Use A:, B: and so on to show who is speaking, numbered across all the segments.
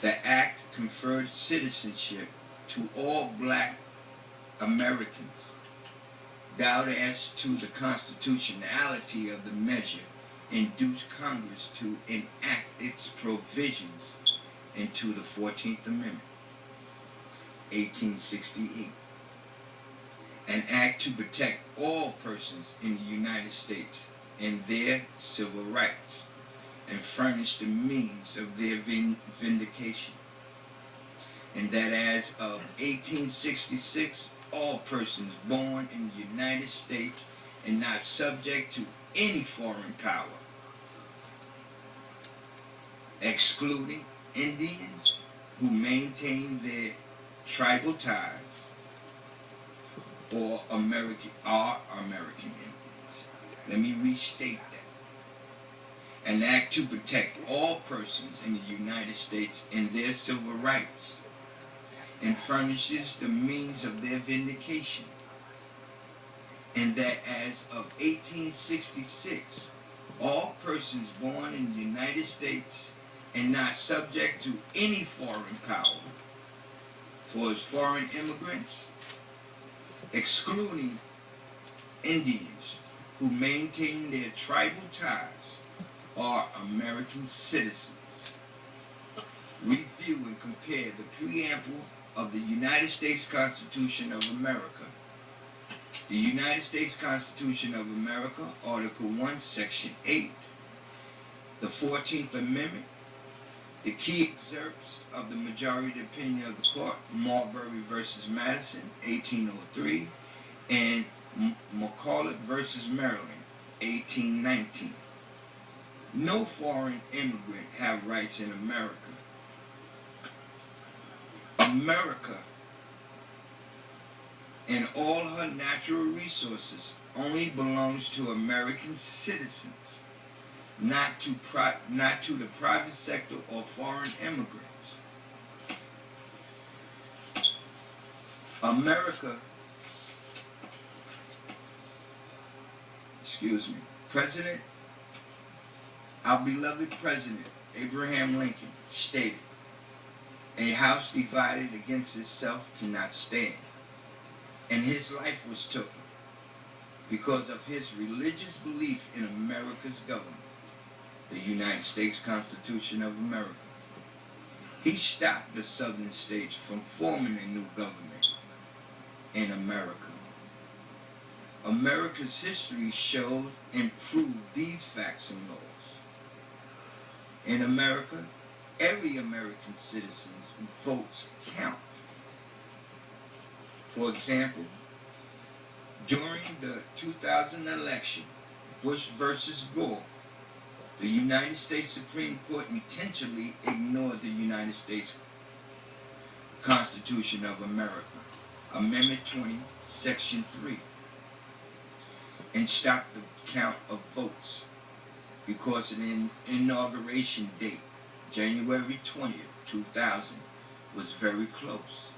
A: The act conferred citizenship to all black Americans. Doubt as to the constitutionality of the measure induced Congress to enact its provisions into the 14th Amendment, 1868, an act to protect all persons in the United States and their civil rights, and furnish the means of their vindication. And that as of 1866, all persons born in the United States and not subject to any foreign power, excluding Indians who maintain their tribal ties, or American Indians. Let me restate that. An act to protect all persons in the United States and their civil rights, and furnishes the means of their vindication. And that as of 1866, all persons born in the United States and not subject to any foreign power, for as foreign immigrants, excluding Indians who maintain their tribal ties, are American citizens. Review and compare the preamble of the United States Constitution of America. The United States Constitution of America, Article 1, Section 8, the 14th Amendment, the key excerpts of the majority opinion of the court, Marbury versus Madison, 1803, and McCulloch versus Maryland, 1819. No foreign immigrant have rights in America. America and all her natural resources only belongs to American citizens, not to the private sector or foreign immigrants. America, our beloved President Abraham Lincoln stated, "A house divided against itself cannot stand." And his life was taken because of his religious belief in America's government, the United States Constitution of America. He stopped the southern states from forming a new government in America. America's history showed and proved these facts and laws. In America, every American citizen's votes count. For example, during the 2000 election, Bush versus Gore, the United States Supreme Court intentionally ignored the United States Constitution of America, Amendment 20, Section 3, and stopped the count of votes because an inauguration date, January 20th, 2000, was very close.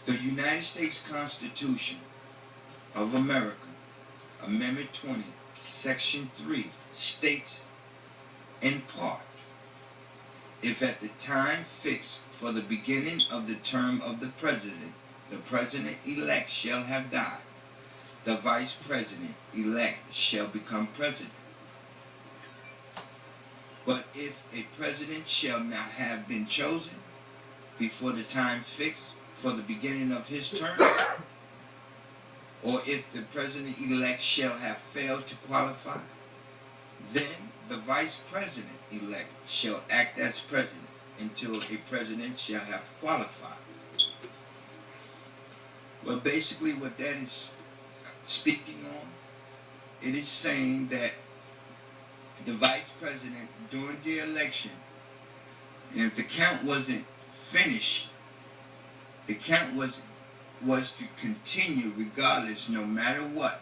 A: The United States Constitution of America, Amendment 20, Section 3, states in part, if at the time fixed for the beginning of the term of the president-elect shall have died, the vice president-elect shall become president. But if a president shall not have been chosen before the time fixed for the beginning of his term, or if the president-elect shall have failed to qualify, then the vice president-elect shall act as president until a president shall have qualified. Well, basically what that is speaking on, it is saying that the vice president during the election, and if the count wasn't finished, the count was to continue regardless, no matter what.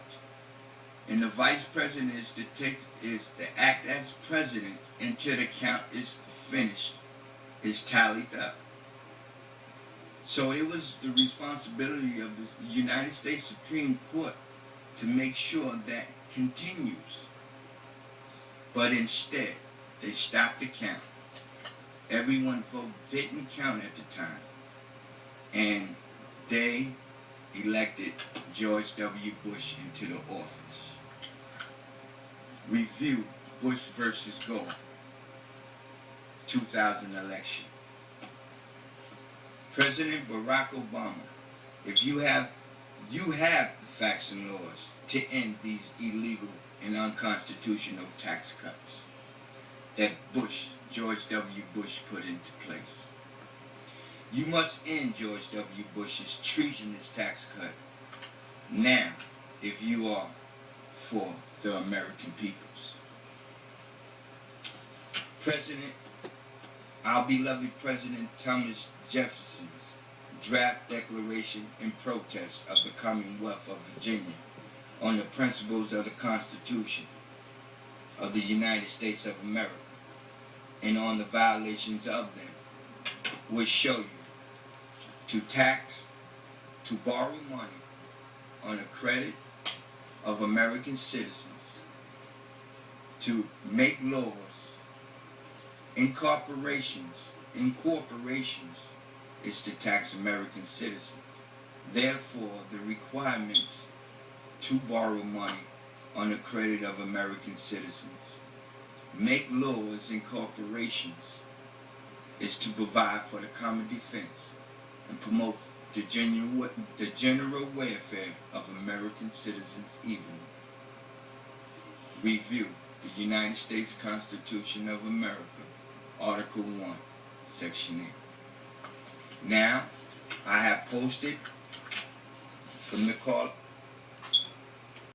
A: And the vice president is to act as president until the count is finished, is tallied up. So it was the responsibility of the United States Supreme Court to make sure that continues. But instead, They stopped the count. Everyone vote didn't count at the time. And they elected George W. Bush into the office. Review Bush versus Gore, 2000 election. President Barack Obama, if you have the facts and laws to end these illegal and unconstitutional tax cuts that George W. Bush put into place. You must end George W. Bush's treasonous tax cut now if you are for the American peoples. Our beloved President Thomas Jefferson's draft declaration in protest of the Commonwealth of Virginia on the principles of the Constitution of the United States of America and on the violations of them will show you to borrow money on the credit of American citizens, to make laws in corporations is to tax American citizens. Therefore, the requirements to borrow money on the credit of American citizens, make laws in corporations, is to provide for the common defense and promote the general welfare of American citizens evenly. Review the United States Constitution of America, Article 1, Section 8. Now, I have posted from the call